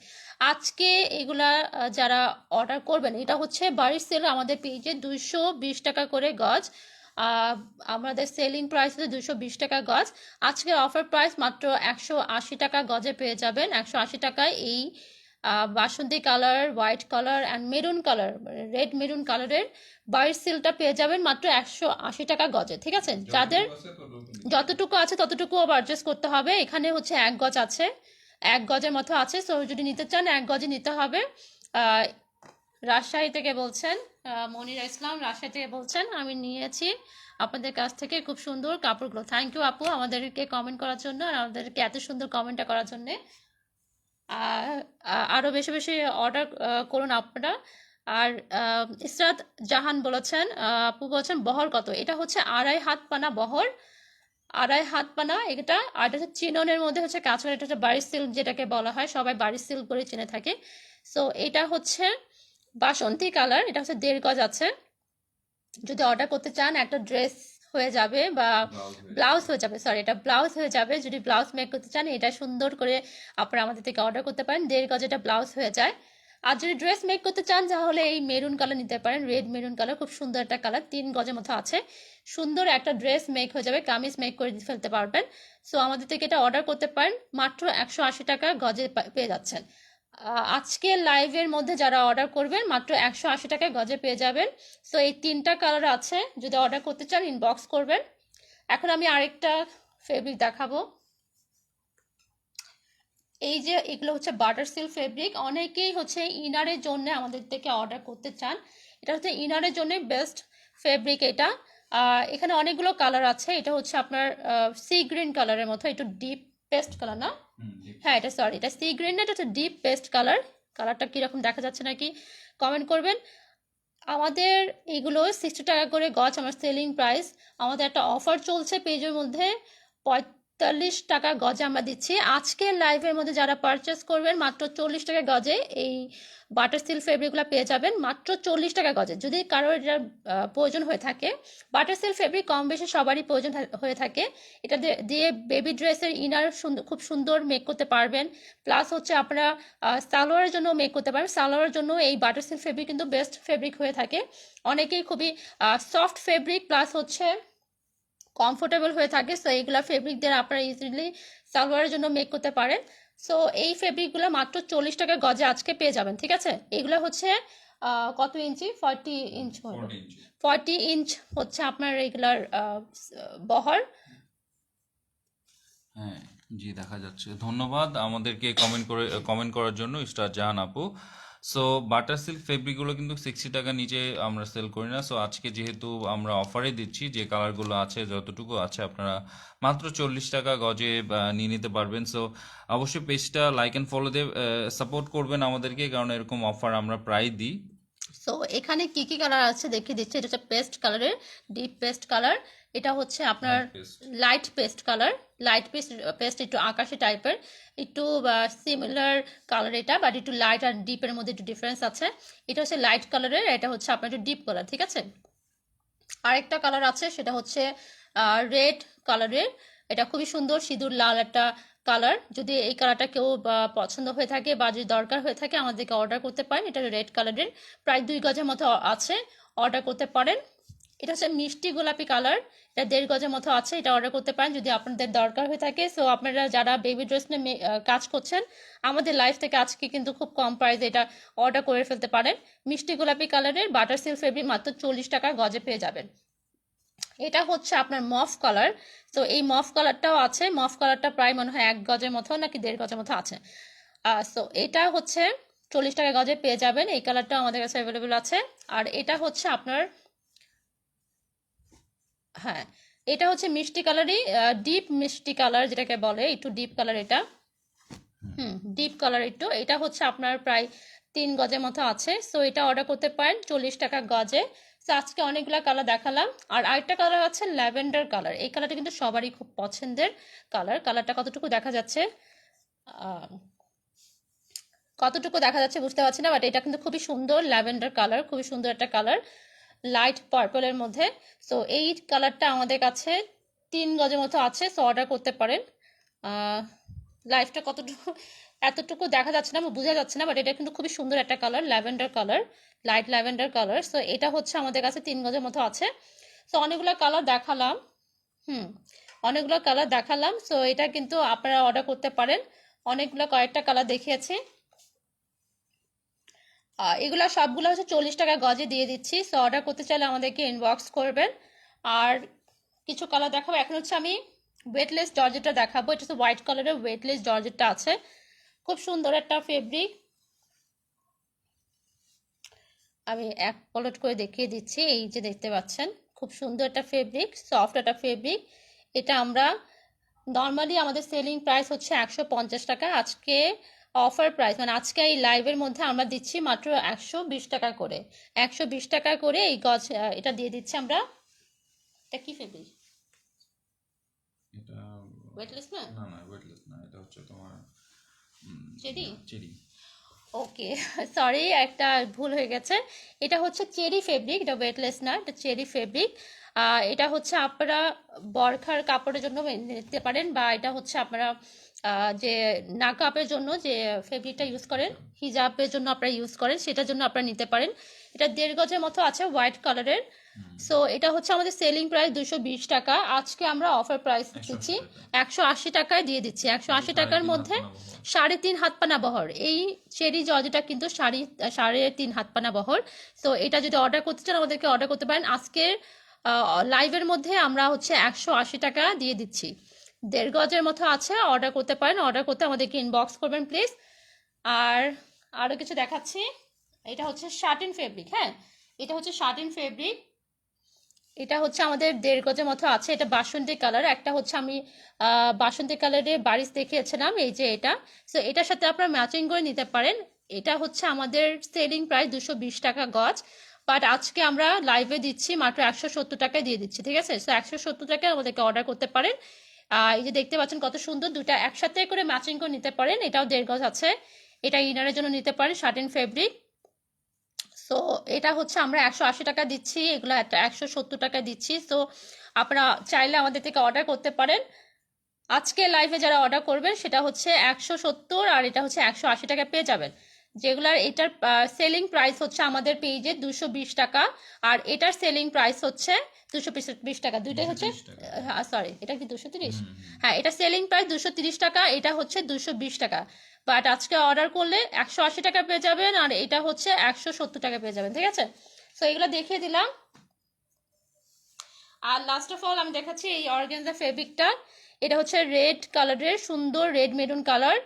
আজকে এগুলা যারা অর্ডার করবেন, এটা হচ্ছে বাড়ির সেল, আমাদের পেজে 220 টাকা করে গজ। আহ, আমাদের সেলিং প্রাইস হচ্ছে 220 টাকা গজ। আজকে অফার প্রাইস মাত্র 180 টাকা গজে পেয়ে যাবেন। 180 টাকায় এই বাসন্তী colour, white colour and maroon colour, red maroon কালারের বাড়ির সিলটা পেয়ে যাবেন মাত্র 180 টাকা গজে, ঠিক আছে? যাদের যতটুকু আছে ততটুকু পারচেস করতে হবে। এখানে হচ্ছে 1 গজ আছে, 1 গজের মতো আছে। সো যদি নিতে চান 1 গজে নিতে হবে। আহ, রাজশাহী থেকে বলছেন, মনিরা ইসলাম রাজশাহী থেকে বলছেন, আমি নিয়েছি আপনাদের কাছ থেকে খুব সুন্দর কাপড়গুলো। থ্যাংক ইউ আপু আমাদেরকে কমেন্ট করার জন্য আর আমাদেরকে এত সুন্দর কমেন্টটা করার জন্যে। আরও বেশি বেশি অর্ডার করুন আপনারা। আর ইসরাত জাহান বলেছেন, আপু বলছেন বহর কত? এটা হচ্ছে 2.5 হাত পানা বহর, 2.5 হাত পানা এটা। আর এটা হচ্ছে চিননের মধ্যে হচ্ছে কাজ করে, এটা হচ্ছে বাড়ির সিল্ক যেটাকে বলা হয়, সবাই বাড়ির সিল্ক করে চিনে থাকে। সো এটা হচ্ছে বাসন্তী কালার, এটা হচ্ছে 1.5 গজ আছে। যদি অর্ডার করতে চান একটা ড্রেস হয়ে যাবে বা ব্লাউজ হয়ে যাবে, সরি এটা ব্লাউজ হয়ে যাবে। যদি ব্লাউজ মেক করতে চান এটা সুন্দর করে আপনারা আমাদের থেকে অর্ডার করতে পারেন, 1.5 গজ এটা ব্লাউজ হয়ে যায়। আর যদি ড্রেস মেক করতে চান তাহলে এই মেরুন কালার নিতে পারেন, রেড মেরুন কালার, খুব সুন্দর একটা কালার, 3 গজের মতো আছে। সুন্দর একটা ড্রেস মেক হয়ে যাবে, কামিজ মেক করে ফেলতে পারবেন। সো আমাদের থেকে এটা অর্ডার করতে পারেন, মাত্র 180 টাকা গজে পেয়ে যাচ্ছেন। আজকে লাইভের মধ্যে যারা অর্ডার করবেন মাত্র 180 টাকায় গজে পেয়ে যাবেন। সো এই 3টা কালার আছে, যদি অর্ডার করতে চান ইনবক্স করবেন। এখন আমি আরেকটা ফেব্রিক দেখাবো। এই যে এগুলো হচ্ছে বাটার সিল্ক ফেব্রিক, অনেকেই হচ্ছে ইনারের জন্য আমাদের থেকে অর্ডার করতে চান। এটা হচ্ছে ইনারের জন্য বেস্ট ফেব্রিক এটা। এখানে অনেকগুলো কালার আছে, এটা হচ্ছে আপনার সি গ্রিন কালারের মতো, একটু ডিপ পেস্ট কালার না? হ্যাঁ এটা সরি, এটা সি গ্রিন না, এটা হচ্ছে ডিপ পেস্ট কালার। কালারটা কীরকম দেখা যাচ্ছে নাকি কমেন্ট করবেন। আমাদের এগুলো 60 টাকা করে গজ আমার সেলিং প্রাইস। আমাদের একটা অফার চলছে পেজের মধ্যে, 45 টাকা গজে আমরা দিচ্ছি। আজকের লাইভের মধ্যে যারা পারচেস করবেন মাত্র 40 টাকা গজে এই বাটার সিল্ক ফেব্রিকগুলো পেয়ে যাবেন, মাত্র 40 টাকা গজে। যদি কারোর এটা প্রয়োজন হয়ে থাকে, বাটার সিল্ক ফেব্রিক কম বেশি সবারই প্রয়োজন হয়ে থাকে। এটা দিয়ে বেবি ড্রেসের ইনার খুব সুন্দর মেক করতে পারবেন। প্লাস হচ্ছে আপনারা সালোয়ারের জন্য মেক করতে পারবেন, সালোয়ারের জন্য এই বাটার সিল্ক ফেব্রিক কিন্তু বেস্ট ফেব্রিক হয়ে থাকে। অনেকেই খুবই সফট ফেব্রিক প্লাস হচ্ছে কমফোর্টেবল হয়ে থাকে। সো এইগুলা ফেব্রিক দিয়ে আপনারা ইজিলি সালোয়ারের জন্য মেক করতে পারেন। সো এই ফেব্রিকগুলো মাত্র 40 টাকা গজে আজকে পেয়ে যাবেন, ঠিক আছে? এগুলো হচ্ছে কত ইঞ্চি, 40 ইঞ্চ হলো। 40 ইঞ্চি। 40 ইঞ্চ হচ্ছে আপনার রেগুলার বহর। হ্যাঁ জি, দেখা যাচ্ছে। ধন্যবাদ আমাদেরকে কমেন্ট করার জন্য স্টার জাহান আপু। সো বাটার সিল্ক ফেব্রিকগুলো কিন্তু 60 টাকা নিচে আমরা সেল করি না। সো আজকে যেহেতু আমরা অফারে দিচ্ছি, যে কালারগুলো আছে যতটুকু আছে আপনারা মাত্র 40 টাকা গজে নিয়ে নিতে পারবেন। সো অবশ্যই পেজটা লাইক অ্যান্ড ফলো দিয়ে সাপোর্ট করবেন আমাদেরকে, কারণ এরকম অফার আমরা প্রায় দিই। সো এখানে কি কি কালার আছে দেখিয়ে দিচ্ছি। এটা হচ্ছে পেস্ট কালারের, ডিপ পেস্ট কালার। এটা হচ্ছে আপনার Light paste। Light paste colour. Light paste একটু আকাশি টাইপের, একটু সিমিলার কালার এটা, বাট একটু লাইট আর ডিপের মধ্যে একটু ডিফারেন্স আছে। এটা হচ্ছে লাইট কালারের, এটা হচ্ছে আপনার একটু ডিপ কালার, ঠিক আছে। আরেকটা কালার আছে, সেটা হচ্ছে রেড কালারের। এটা খুবই সুন্দর সিঁদুর লাল একটা কালার। যদি এই কালারটা কেউ পছন্দ হয়ে থাকে বা যদি দরকার হয়ে থাকে আমাদেরকে অর্ডার করতে পারেন। এটা রেড কালারের, প্রায় 2 গজের মতো আছে, অর্ডার করতে পারেন। এটা হচ্ছে মিষ্টি গোলাপি কালার, এটা 1.5 গজের মতো আছে, এটা অর্ডার করতে পারেন যদি আপনাদের দরকার হয়ে থাকে। সো আপনারা যারা বেবি ড্রেস নিয়ে কাজ করছেন, আমাদের লাইফ থেকে আজকে কিন্তু খুব কম প্রাইসে এটা অর্ডার করে ফেলতে পারেন। মিষ্টি গোলাপি কালারের বাটার সিল্ক ফেব্রিক মাত্র 40 টাকা গজে পেয়ে যাবেন। এটা হচ্ছে আপনার মফ কালার। তো এই মফ কালারটাও আছে, মফ কালারটা প্রায় মনে হয় 1 গজের মতো নাকি 1.5 গজের মতো আছে। সো এটা হচ্ছে 40 টাকা গজে পেয়ে যাবেন। এই কালারটা আমাদের কাছে অ্যাভেলেবেল আছে। আর এটা হচ্ছে আপনার, হ্যাঁ, এটা হচ্ছে মিষ্টি কালারই, ডিপ মিষ্টি কালার যেটাকে বলে, একটু ডিপ কালার এটা। ডিপ কালার একটু, এটা হচ্ছে আপনার প্রায় 3 গজের মতো আছে। সো এটা অর্ডার করতে পারেন 40 টাকা গজে। তো আজকে অনেকগুলো কালার দেখালাম। আর আরেকটা কালার আছে ল্যাভেন্ডার কালার। এই কালারটা কিন্তু সবারই খুব পছন্দের কালার। কালারটা কতটুকু দেখা যাচ্ছে, কতটুকু দেখা যাচ্ছে বুঝতে পারছি না, বাট এটা কিন্তু খুবই সুন্দর ল্যাভেন্ডার কালার, খুবই সুন্দর একটা কালার, লাইট পার্পলের মধ্যে। সো এই কালারটা আমাদের কাছে 3 গজের মতো আছে, সো অর্ডার করতে পারেন। লাইফটা কতটুকু, এতটুকু দেখা যাচ্ছে না, বোঝা যাচ্ছে না, বাট এটা কিন্তু খুবই সুন্দর একটা colour, lavender colour, light lavender colour. So এটা হচ্ছে আমাদের কাছে 3 গজের মতো আছে। সো অনেকগুলো কালার দেখালাম, অনেকগুলো কালার দেখালাম। সো এটা কিন্তু আপনারা অর্ডার করতে পারেন। অনেকগুলো কয়েকটা কালার দেখিয়েছি। এগুলো সবগুলো হচ্ছে 40 টাকা গজে দিয়ে দিচ্ছি। সো অর্ডার করতে চাইলে আমাদেরকে ইনবক্স করবেন। আর কিছু কালার দেখাবো। এখন হচ্ছে আমি ওয়েটলেস জর্জেটটা দেখাবো। এটা হচ্ছে হোয়াইট কালারের ওয়েটলেস জর্জেটটা আছে, খুব সুন্দর একটা ফেব্রিক। আমি এক পলট করে দেখিয়ে দিচ্ছি। এই যে দেখতে পাচ্ছেন, খুব সুন্দর একটা ফেব্রিক, সফট একটা ফেব্রিক। এটা আমরা নর্মালি আমাদের সেলিং প্রাইস হচ্ছে 150 টাকা। আজকে অফার প্রাইস, মানে আজকে এই লাইভের মধ্যে আমরা দিচ্ছি মাত্র 120 টাকা করে। 120 টাকা করে এই গজ এটা দিয়ে দিচ্ছি আমরা। এটা কি ফেব্রিক? এটা ওয়েটলেস না? না না, ওয়েটলেস না, এটা হচ্ছে তোমার চেরি। চেরি। ওকে, সরি, একটা ভুল হয়ে গেছে। এটা হচ্ছে চেরি ফেব্রিক, এটা ওয়েটলেস না, এটা চেরি ফেব্রিক। এটা হচ্ছে আপনারা বরখার কাপড়ের জন্য নিতে পারেন, বা এটা হচ্ছে আপনারা যে নাকাপের জন্য যে ফেব্রিকটা ইউজ করেন, হিজাবের জন্য আপনারা ইউজ করেন, সেটার জন্য আপনারা নিতে পারেন। এটা 1.5 গজের মতো আছে, হোয়াইট কালারের। সো এটা হচ্ছে আমাদের সেলিং প্রাইস 220 টাকা। আজকে আমরা অফার প্রাইস দিচ্ছি 180 টাকায় দিয়ে দিচ্ছি। 180 টাকার মধ্যে 3.5 হাত পানা বহর। এই চেরি জর্জেটটা কিন্তু 3.5 হাত পানা বহর। তো এটা যদি অর্ডার করতে চান আমাদেরকে অর্ডার করতে পারেন। আজকের লাইভের মধ্যে আমরা হচ্ছে 180 টাকা দিয়ে দিচ্ছি। 1.5 গজের মতো আছে, অর্ডার করতে পারেন। অর্ডার করতে আমাদেরকে ইনবক্স করবেন প্লিজ। আর আরও কিছু দেখাচ্ছি। এটা হচ্ছে শাটিন ফেব্রিক, হ্যাঁ, এটা হচ্ছে শাটিন ফেব্রিক। এটা হচ্ছে আমাদের 1.5 গজের মতো আছে। এটা বাসন্তী কালার, একটা হচ্ছে আমি বাসন্তী কালারের বারিশ দেখিয়েছিলাম, এই যে এটা। সো এটার সাথে আপনারা ম্যাচিং করে নিতে পারেন। এটা হচ্ছে আমাদের সেলিং প্রাইস 220 টাকা গজ, বাট আজকে আমরা লাইভে দিচ্ছি মাত্র 170 টাকায় দিয়ে দিচ্ছি, ঠিক আছে। সো 170 টাকায় আমাদেরকে অর্ডার করতে পারেন। এই যে দেখতে পাচ্ছেন কত সুন্দর, দুটা একসাথে করে ম্যাচিং করে নিতে পারেন। এটাও 1.5 গজ আছে, এটা ইনারের জন্য নিতে পারেন, শার্টিন ফেব্রিক। সো এটা হচ্ছে আমরা 180 টাকা দিচ্ছি, এগুলো 170 টাকা দিচ্ছি। সো আপনারা চাইলে আমাদের থেকে অর্ডার করতে পারেন। আজকে লাইভে যারা অর্ডার করবেন সেটা হচ্ছে 170, আর এটা হচ্ছে 180 টাকা পেয়ে যাবেন। যেগুলার এটার সেলিং প্রাইস হচ্ছে আমাদের পেজে 220 টাকা, আর এটার সেলিং প্রাইস হচ্ছে 220 টাকা, দুইটাই হচ্ছে 230 টাকা। সরি এটা কি 230? হুম, হ্যাঁ, এটা সেলিং প্রাইস 230 টাকা, এটা হচ্ছে 220 টাকা। বাট আজকে অর্ডার করলে 180 টাকা পেয়ে যাবেন, আর এটা হচ্ছে 170 টাকা পেয়ে যাবেন, ঠিক আছে? সো এগুলো দেখিয়ে দিলাম। আর লাস্ট অফ অল আমি দেখাচ্ছি এই অর্গানজা ফেব্রিকটা। এটা হচ্ছে রেড কালারের, সুন্দর রেড মেরুন কালার।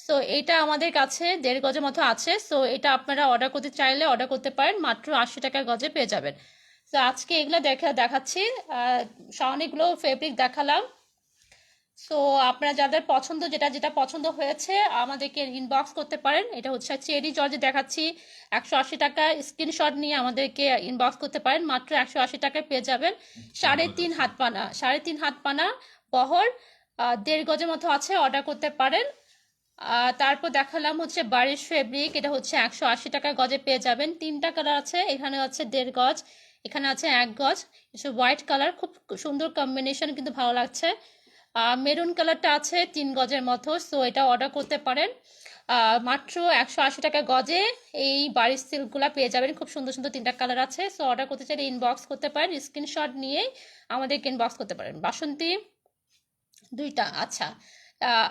সো এটা আমাদের কাছে 1.5 গজের মতো আছে। সো এটা আপনারা অর্ডার করতে চাইলে অর্ডার করতে পারেন, মাত্র 80 টাকা গজে পেয়ে যাবেন। তো আজকে এগুলো দেখাচ্ছি, অনেকগুলো ফেব্রিক দেখালাম। সো আপনারা যাদের পছন্দ, যেটা যেটা পছন্দ হয়েছে আমাদেরকে ইনবক্স করতে পারেন। এটা হচ্ছে চেরি জর্জে দেখাচ্ছি, 180 টাকা। স্ক্রিনশট নিয়ে আমাদেরকে ইনবক্স করতে পারেন, মাত্র 180 টাকায় পেয়ে যাবেন। 3.5 হাত পানা, 3.5 হাত পানা বহর, 1.5 গজের মতো আছে, অর্ডার করতে পারেন। তারপর দেখালাম হচ্ছে বারিশ ফেব্রিক, এটা হচ্ছে 180 টাকা গজে পেয়ে যাবেন। 3টা কালার আছে, এখানে আছে 1.5 গজ, এখানে আছে 1 গজ। হোয়াইট কালার, খুব সুন্দর কম্বিনেশন, কিন্তু ভালো লাগছে। মেরুন কালারটা আছে 3 গজের মতো। সো এটা অর্ডার করতে পারেন, মাত্র 180 টাকা গজে এই বারিশ সিল্কগুলো পেয়ে যাবেন। খুব সুন্দর সুন্দর 3টা কালার আছে। সো অর্ডার করতে চাইলে ইনবক্স করতে পারেন, স্ক্রিনশট নিয়ে আমাদেরকে ইনবক্স করতে পারেন। বাসন্তী 2টা, আচ্ছা।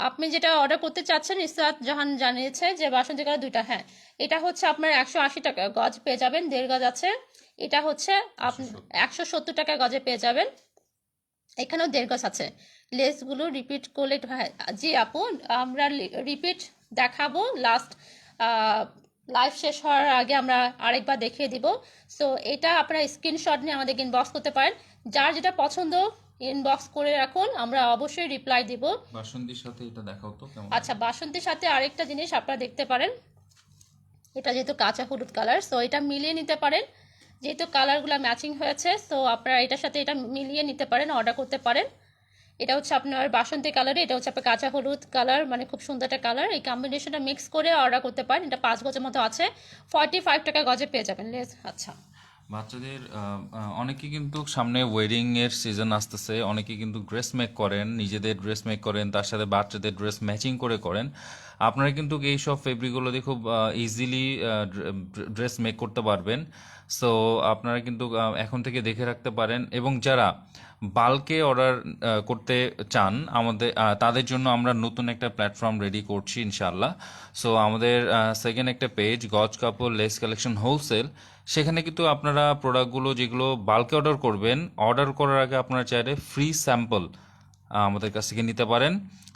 আপনি যেটা অর্ডার করতে চাচ্ছেন, ইসরাত জাহান জানিয়েছে যে বাসন্তী কালার 2টা। হ্যাঁ, এটা হচ্ছে আপনার 180 টাকা গজ পেয়ে যাবেন, 1.5 গজ আছে। এটা হচ্ছে আপনি 170 টাকা গজে পেয়ে যাবেন। এখানেও 1.5 গজ আছে। লেসগুলো রিপিট করলে হ্যাঁ জি আপু, আমরা রিপিট দেখাবো লাস্ট, লাইভ শেষ হওয়ার আগে আমরা আরেকবার দেখিয়ে দিব। সো এটা আপনারা স্ক্রিনশট নিয়ে আমাদেরকে ইনবক্স করতে পারেন, যার যেটা পছন্দ ইনবক্স করে রাখুন, আমরা অবশ্যই রিপ্লাই দিব। বাসন্তীর সাথে এটা দেখাও তো কেমন। আচ্ছা, বাসন্তীর সাথে আরেকটা জিনিস আপনারা দেখতে পারেন, এটা যেহেতু কাঁচা হলুদ কালার, সো এটা মিলিয়ে নিতে পারেন, যেহেতু কালারগুলো ম্যাচিং হয়েছে। সো আপনারা এটার সাথে এটা মিলিয়ে নিতে পারেন, অর্ডার করতে পারেন। এটা হচ্ছে আপনার বাসন্তী কালারে, এটা হচ্ছে আপনার কাঁচা হলুদ কালার, মানে খুব সুন্দর একটা কালার। এই কম্বিনেশনটা মিক্স করে অর্ডার করতে পারেন। এটা 5 গজের মতো আছে, 45 টাকা গজে পেয়ে যাবেন লেস। আচ্ছা, বাচ্চাদের অনেকে কিন্তু সামনে ওয়েডিং এর সিজন আসতেছে, অনেকে কিন্তু ড্রেস মেক করেন, নিজেদের ড্রেস মেক করেন, তার সাথে বাচ্চাদের ড্রেস ম্যাচিং করে করেন। আপনারা কিন্তু এই সব ফেব্রিকগুলো দিয়ে খুব ইজিলি ড্রেস মেক করতে পারবেন। সো আপনারা কিন্তু এখন থেকে দেখে রাখতে পারেন, এবং যারা বাল্কে অর্ডার করতে চান আমাদের, তাদের জন্য আমরা নতুন একটা প্ল্যাটফর্ম রেডি করছি ইনশাল্লাহ। সো আমাদের সেকেন্ড একটা পেজ, গজ কাপড় লেস কালেকশন হোলসেল, সেখানে কিন্তু আপনারা প্রোডাক্টগুলো যেগুলো বাল্কে অর্ডার করবেন, অর্ডার করার আগে আপনারা চাইলে ফ্রি স্যাম্পল আমাদের কাছ থেকে নিতে পারেন।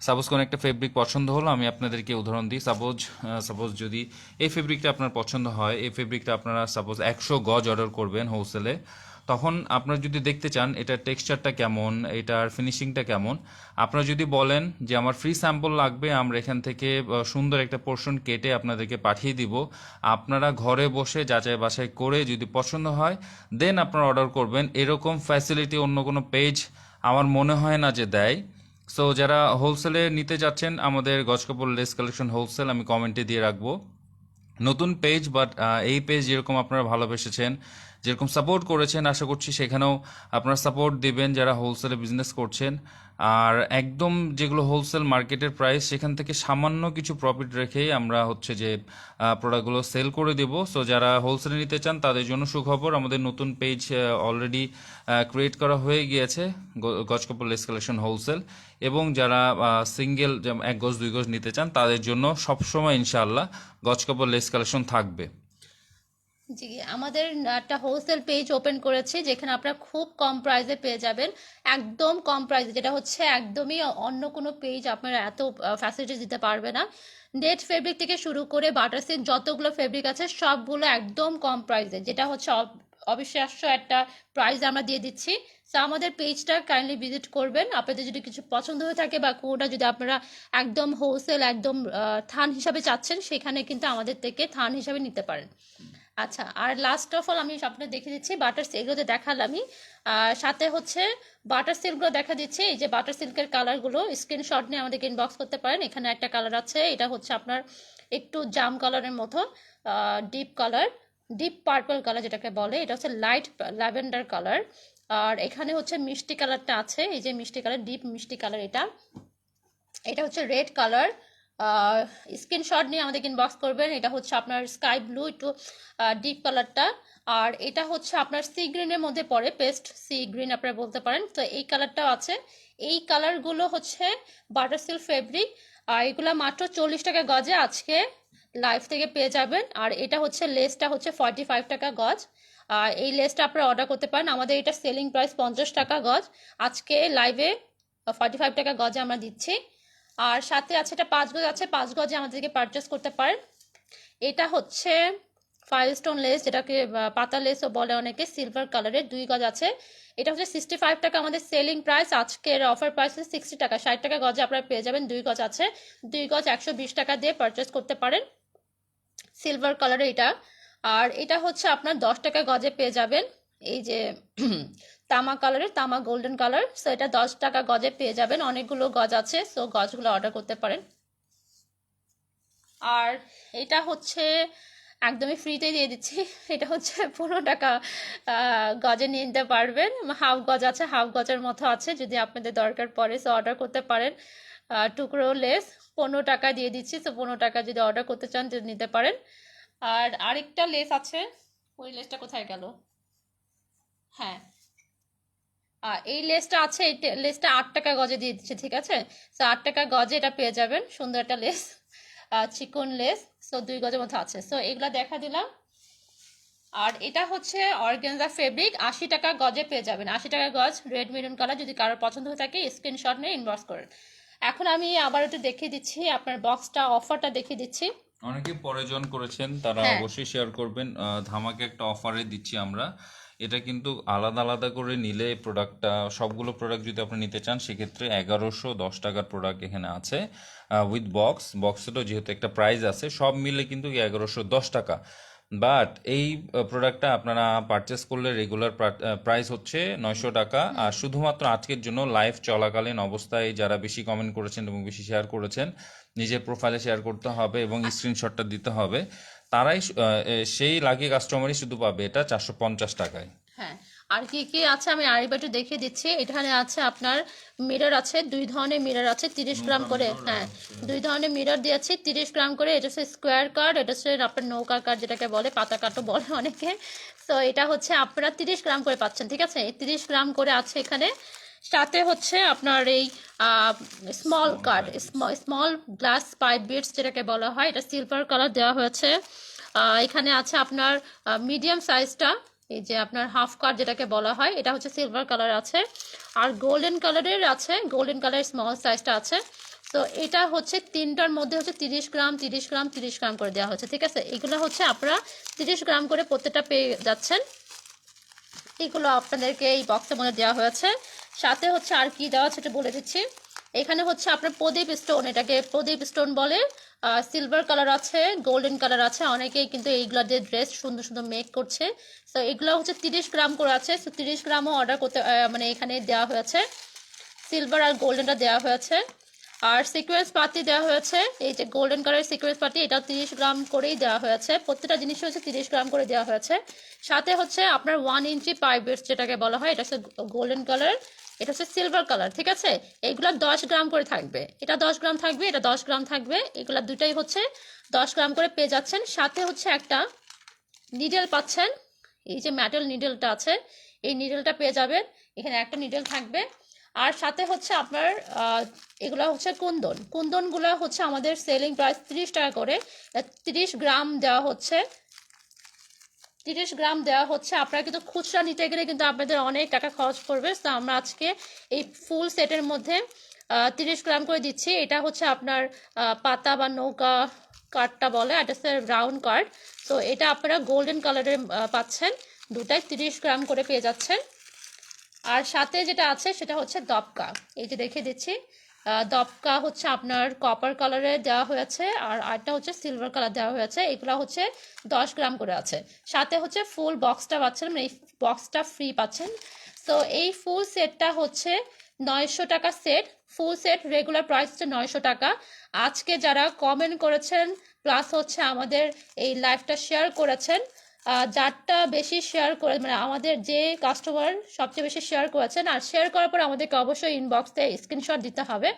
সাপোজ কোনো একটা ফেব্রিক পছন্দ হলো, আমি আপনাদেরকে উদাহরণ দিই। সাপোজ যদি এই ফেব্রিকটা আপনার পছন্দ হয়, এই ফেব্রিকটা আপনারা সাপোজ 100 গজ অর্ডার করবেন হোলসেলে, তখন আপনারা যদি দেখতে চান এটার টেক্সচারটা কেমন, এটার ফিনিশিংটা কেমন, আপনারা যদি বলেন যে আমার ফ্রি স্যাম্পল লাগবে, আমরা এখান থেকে সুন্দর একটা পোর্শন কেটে আপনাদেরকে পাঠিয়ে দিব। আপনারা ঘরে বসে যাচাই বাছাই করে যদি পছন্দ হয় দেন আপনারা অর্ডার করবেন। এরকম ফ্যাসিলিটি অন্য কোনো পেজ আমার মনে হয় না যে দেয়। সো যারা হোলসেলে নিতে যাচ্ছেন, আমাদের গজ কাপড় লেস কালেকশন হোলসেল আমি কমেন্টে দিয়ে রাখবো। নতুন পেজ, বাট এই পেজ যেরকম আপনারা ভালোবেসেছেন, যেরকম সাপোর্ট করেছেন, আশা করছি সেখানেও আপনারা সাপোর্ট দিবেন যারা হোলসেলে বিজনেস করছেন। আর একদম যেগুলো হোলসেল মার্কেটের প্রাইস, সেখান থেকে সামান্য কিছু প্রফিট রেখেই আমরা হচ্ছে যে প্রোডাক্টগুলো সেল করে দেব। সো যারা হোলসেলে নিতে চান তাদের জন্য সুখবর, আমাদের নতুন পেজ অলরেডি ক্রিয়েট করা হয়ে গিয়েছে, গজ কাপড় লেস কালেকশন হোলসেল। এবং যারা সিঙ্গেল 1 গজ 2 গজ নিতে চান তাদের জন্য সবসময় ইনশাআল্লাহ গজ কাপড় লেস কালেকশন থাকবে। জি, আমাদের একটা হোলসেল পেজ ওপেন করেছি, যেখানে আপনারা খুব কম প্রাইসে পেয়ে যাবেন, একদম কম প্রাইসে, যেটা হচ্ছে একদমই অন্য কোনো পেজ আপনারা এত ফ্যাসিলিটিস দিতে পারবে না। নেট ফেব্রিক থেকে শুরু করে বাটার সিল্ক যতগুলো ফেব্রিক আছে সবগুলো একদম কম প্রাইসে, যেটা হচ্ছে অবিশ্বাস্য একটা প্রাইস আমরা দিয়ে দিচ্ছি। তো আমাদের পেজটা কাইন্ডলি ভিজিট করবেন। আপনাদের যদি কিছু পছন্দ হয়ে থাকে বা কোনটা যদি আপনারা একদম হোলসেল, একদম থান হিসাবে চাচ্ছেন, সেখানে কিন্তু আমাদের থেকে থান হিসাবে নিতে পারেন। আচ্ছা, আর লাস্ট অফ অল আমি আপনাদের দেখে দিচ্ছি বাটার সিল্কগুলো দেখালামই, সাথে হচ্ছে বাটার সিল্কগুলো দেখা দিচ্ছি। এই যে বাটার সিল্কের কালারগুলো স্ক্রিনশট নিয়ে আমাদেরকে ইনবক্স করতে পারেন। এখানে একটা কালার আছে, এটা হচ্ছে আপনার একটু জাম কালারের মতো, deep colour, deep purple colour যেটাকে বলে, এটা হচ্ছে লাইট ল্যাভেন্ডার কালার। আর এখানে হচ্ছে মিষ্টি কালারটা আছে, এই যে মিষ্টি কালার, ডিপ মিষ্টি কালার, এটা এটা হচ্ছে রেড কালার, স্ক্রিনশট নিয়ে আমাদের ইনবক্স করবেন। এটা হচ্ছে আপনার স্কাই ব্লু একটু ডিপ কালারটা, আর এটা হচ্ছে আপনার সি গ্রিনের মধ্যে পড়ে, পেস্ট সি গ্রিন আপনারা বলতে পারেন। তো এই কালারটাও আছে। এই কালারগুলো হচ্ছে বাটার সিল্ক ফেব্রিক, আর এগুলো মাত্র 40 টাকা গজে আজকে লাইভ থেকে পেয়ে যাবেন। আর এটা হচ্ছে লেসটা হচ্ছে 45 টাকা গজ। আর এই লেসটা আপনারা অর্ডার করতে পারেন। আমাদের এটা সেলিং প্রাইস 50 টাকা গজ, আজকে লাইভে 45 টাকা গজে আমরা দিচ্ছি। আর সাথে আছে এটা 5 গজ আছে, 5 গজে আমাদেরকে পারচেস করতে পারেন। এটা হচ্ছে 5 স্টোন লেস, যেটাকে পাতা লেসও বলে অনেকে, সিলভার কালারের 2 গজ আছে। এটা হচ্ছে 65 টাকা আমাদের সেলিং প্রাইস, আজকের অফার প্রাইস হচ্ছে 60 টাকা, 60 টাকা গজে আপনারা পেয়ে যাবেন। 2 গজ আছে, 2 গজ 120 টাকা দিয়ে পারচেস করতে পারেন, সিলভার কালারের এটা। আর এটা হচ্ছে আপনার 10 টাকা গজে পেয়ে যাবেন, এই যে তামা কালারের, তামা গোল্ডেন কালার। সো এটা 10 টাকা গজে পেয়ে যাবেন, অনেকগুলো গজ আছে, সো গজগুলো অর্ডার করতে পারেন। আর এটা হচ্ছে একদমই ফ্রিতে দিয়ে দিচ্ছি, এটা হচ্ছে 15 টাকা গজে নিয়ে নিতে পারবেন। হাফ গজ আছে, হাফ গজের মতো আছে, যদি আপনাদের দরকার পড়ে সো অর্ডার করতে পারেন। টুকরো লেস 15 টাকা দিয়ে দিচ্ছি, সো 15 টাকা যদি অর্ডার করতে চান যদি নিতে পারেন। আর আরেকটা লেস আছে, ওই লেসটা কোথায় গেল? হ্যাঁ, এই লেসটা আছে, এই লেসটা 8 টাকা গজে দিয়ে দিচ্ছে, ঠিক আছে? সো 8 টাকা গজে এটা পেয়ে যাবেন, সুন্দর একটা লেস, চিকন লেস। সো 2 গজের মতো আছে, সো এগুলা দেখা দিলাম। আর এটা হচ্ছে অর্গানজা ফেব্রিক, 80 টাকা গজে পেয়ে যাবেন, 80 টাকা গজ, রেড মেরুন কালার। যদি কারোর পছন্দ হয়ে থাকে স্ক্রিনশট নিয়ে ইনবক্স করেন। এখন আমি আবার একটু দেখিয়ে দিচ্ছি আপনার বক্সটা, অফারটা দেখিয়ে দিচ্ছি। অনেকে পরে জয়েন করেছেন, তারা হ্যাঁ, অবশ্যই শেয়ার করবেন। ধামাকে একটা অফারে দিচ্ছি আমরা। এটা কিন্তু আলাদা আলাদা করে নিলে প্রোডাক্টটা, সবগুলো প্রোডাক্ট যদি আপনি নিতে চান সেক্ষেত্রে 1110 টাকার প্রোডাক্ট এখানে আছে উইথ বক্সেরও যেহেতু একটা প্রাইস আছে, সব মিলে কিন্তু 1110 টাকা। বাট এই প্রোডাক্টটা আপনারা পারচেস করলে রেগুলার প্রাইস হচ্ছে 900 টাকা। আর শুধুমাত্র আজকের জন্য লাইভ চলাকালীন অবস্থায় যারা বেশি কমেন্ট করেছেন এবং বেশি শেয়ার করেছেন, নিজের প্রোফাইলে শেয়ার করতে হবে এবং স্ক্রিনশটটা দিতে হবে, তারাই সেই লাকি কাস্টমারই শুধু পাবে এটা 450 টাকায়। হ্যাঁ। আর কি কি আছে আমি আরেকবার একটু দেখিয়ে দিচ্ছি। এখানে আছে আপনার মিরর আছে, 2 ধরনের মিরর আছে, 30 গ্রাম করে। হ্যাঁ, 2 ধরনের মিরর দিয়েছি, 30 গ্রাম করে। এটা হচ্ছে স্কোয়ার কার্ড, এটা হচ্ছে আপনার নৌকা কার্ড যেটাকে বলে, পাতা কাটও বলে অনেকে। তো এটা হচ্ছে আপনারা 30 গ্রাম করে পাচ্ছেন, ঠিক আছে? এই 30 গ্রাম করে আছে এখানে। সাথে হচ্ছে আপনার এই small card, small glass pipe beads যেটাকে বলা হয়, এটা সিলভার কালার দেওয়া হয়েছে। এখানে আছে আপনার মিডিয়াম সাইজটা, এই যে আপনার হাফ কাট যেটাকে বলা হয়, এটা হচ্ছে সিলভার কালার আছে। আর গোল্ডেন কালারের আছে, গোল্ডেন কালারের স্মল সাইজটা আছে। তো এটা হচ্ছে তিনটার মধ্যে হচ্ছে 30 গ্রাম 30 গ্রাম 30 গ্রাম করে দেওয়া হচ্ছে, ঠিক আছে? এগুলো হচ্ছে আপনারা 30 গ্রাম করে প্রত্যেকটা পেয়ে যাচ্ছেন। এগুলো আপনাদেরকে এই বক্সের মধ্যে দেওয়া হয়েছে। সাথে হচ্ছে আর কি দেওয়া আছে এটা বলে দিচ্ছি। এখানে হচ্ছে আপনার প্রদীপ স্টোন, এটাকে প্রদীপ স্টোন বলে। সিলভার কালার আছে, গোল্ডেন কালার আছে, অনেকেই কিন্তু এইগুলো দিয়ে ড্রেস সুন্দর সুন্দর মেক করছে। তো এগুলো হচ্ছে 30 গ্রাম করে আছে, তো 30 গ্রামও অর্ডার করতে মানে এখানে দেওয়া হয়েছে। সিলভার আর গোল্ডেনটা দেওয়া হয়েছে। আর সিকোয়েন্স পাতি দেওয়া হয়েছে, এই যে গোল্ডেন কালারের সিকোয়েন্স পাতি, এটা 30 গ্রাম করেই দেওয়া হয়েছে। প্রত্যেকটা জিনিস হচ্ছে 30 গ্রাম করে দেওয়া হয়েছে। সাথে হচ্ছে আপনার 1 ইঞ্চি পাইপ বেডস যেটাকে বলা হয়, এটা হচ্ছে গোল্ডেন কালার, এটা হচ্ছে সিলভার কালার, ঠিক আছে? এইগুলো 10 গ্রাম করে থাকবে, এটা 10 গ্রাম থাকবে, এটা 10 গ্রাম থাকবে। এগুলা দুটাই হচ্ছে 10 গ্রাম করে পেয়ে যাচ্ছেন। সাথে হচ্ছে একটা নিডেল পাচ্ছেন, এই যে মেটাল নিডেলটা আছে, এই নিডেলটা পেয়ে যাবেন। এখানে একটা নিডেল থাকবে। আর সাথে হচ্ছে আপনার এগুলো হচ্ছে কুন্দনগুলো হচ্ছে আমাদের সেলিং প্রাইস 30 টাকা করে। 30 গ্রাম দেওয়া হচ্ছে, 30 গ্রাম দেওয়া হচ্ছে। আপনারা কিন্তু খুচরা নিতে গেলে কিন্তু আপনাদের অনেক টাকা খরচ পড়বে। তো আমরা আজকে এই ফুল সেটের মধ্যে 30 গ্রাম করে দিচ্ছি। এটা হচ্ছে আপনার পাতা বা নৌকা কার্ডটা বলে, এটা হচ্ছে রাউন্ড কার্ড। তো এটা আপনারা গোল্ডেন কালারের পাচ্ছেন, দুটাই 30 গ্রাম করে পেয়ে যাচ্ছেন। আর সাথে যেটা আছে সেটা হচ্ছে দপকা, এই যে দেখে দিচ্ছি। দপকা হচ্ছে আপনার কপার কালারে দেওয়া হয়েছে, আর আরটা হচ্ছে সিলভার কালার দেওয়া হয়েছে। এগুলো হচ্ছে 10 গ্রাম করে আছে। সাথে হচ্ছে ফুল বক্সটা পাচ্ছেন, মানে এই বক্সটা ফ্রি পাচ্ছেন। তো এই ফুল সেটটা হচ্ছে 900 টাকা set. Full set regular price হচ্ছে 900 টাকা। আজকে যারা কমেন্ট করেছেন প্লাস হচ্ছে আমাদের এই লাইভটা শেয়ার করেছেন, যারটা বেশি শেয়ার করে, মানে আমাদের যে কাস্টমার সবচেয়ে বেশি শেয়ার করেছেন, আর শেয়ার করার পর আমাদেরকে অবশ্যই ইনবক্সে স্ক্রিনশট দিতে হবে।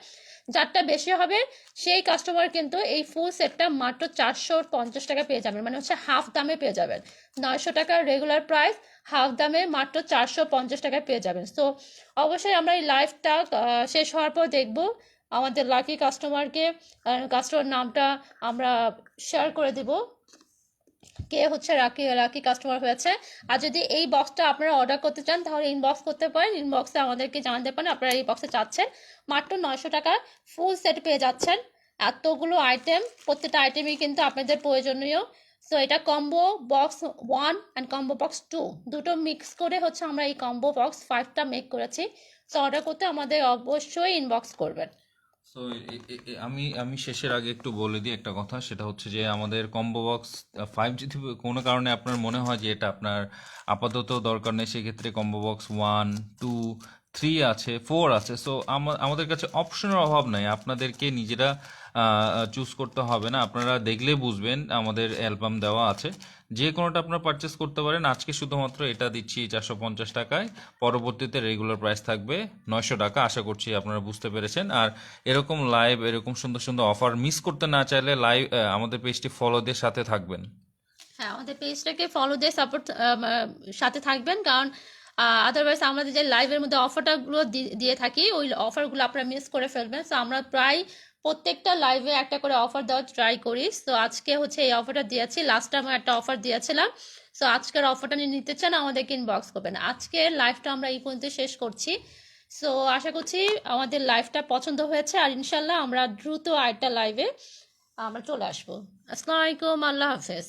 যারটা বেশি হবে সেই কাস্টমার কিন্তু এই ফুল সেটটা মাত্র 450 টাকা পেয়ে যাবেন, মানে হচ্ছে হাফ দামে পেয়ে যাবেন। 900 টাকার রেগুলার প্রাইস, হাফ দামে মাত্র 450 টাকায় পেয়ে যাবেন। সো অবশ্যই আমরা এই লাইভটা শেষ হওয়ার পর দেখব আমাদের লাকি কাস্টমারকে, কাস্টমার নামটা আমরা শেয়ার করে দেব কে হচ্ছে লাকি লাকি কাস্টমার হয়েছে। আর যদি এই বক্সটা আপনারা অর্ডার করতে চান তাহলে ইনবক্স করতে পারেন, ইনবক্সে আমাদেরকে জানাতে পারেন আপনারা এই বক্সে চাচ্ছেন। মাত্র 900 টাকার ফুল সেট পেয়ে যাচ্ছেন, এতগুলো আইটেম, প্রত্যেকটা আইটেমই কিন্তু আপনাদের প্রয়োজনীয়। সো এটা combo box 1 and combo box 2 দুটো মিক্স করে হচ্ছে আমরা এই কম্বো বক্স 5টা মেক করেছি। সো অর্ডার করতে আমাদের অবশ্যই ইনবক্স করবেন। সো আমি আমি শেষের আগে একটু বলে দিই একটা কথা, সেটা হচ্ছে যে আমাদের কম্বো বক্স 5 যদি কোনো কারণে আপনার মনে হয় যে এটা আপনার আপাতত দরকার নেই, সেক্ষেত্রে কম্বো বক্স 1, 2, 3 আছে, 4 আছে। সো আমাদের কাছে অপশনের অভাব নাই, আপনাদেরকে নিজেরা চুজ করতে হবে না, আপনারা দেখলে বুঝবেন আমাদের অ্যালবাম দেওয়া আছে, যে কোনোটা আপনারা পারচেস করতে পারেন। আজকে শুধুমাত্র এটা দিচ্ছি 450 টাকায়, পরবর্তীতে রেগুলার প্রাইস থাকবে 900 টাকা। আশা করছি আপনারা বুঝতে পেরেছেন। আর এরকম লাইভ, এরকম সুন্দর সুন্দর অফার মিস করতে না চাইলে লাইভ আমাদের পেজটি ফলো দিয়ে সাথে থাকবেন। হ্যাঁ, আমাদের পেজটাকে ফলো দিয়ে সাপোর্ট সাথে থাকবেন, কারণ আদারওয়াইজ আমাদের যে লাইভের মধ্যে অফারটাগুলো দিয়ে থাকি ওই অফারগুলো আপনারা মিস করে ফেলবেন। সো আমরা প্রায় প্রত্যেকটা লাইভে একটা করে অফার দেওয়ার ট্রাই করি। সো আজকে হচ্ছে এই অফারটা দিয়েছি, লাস্ট টাইম একটা অফার দিয়েছিলাম। সো আজকের অফারটা নিতে চান আমাদেরকে ইনবক্স করবেন। আজকের লাইভটা আমরা এই পর্যন্ত শেষ করছি। সো আশা করছি আমাদের লাইভটা পছন্দ হয়েছে, আর ইনশাল্লাহ আমরা দ্রুত আরেকটা লাইভে আমরা চলে আসবো। আসসালামু আলাইকুম, আল্লাহ হাফেজ।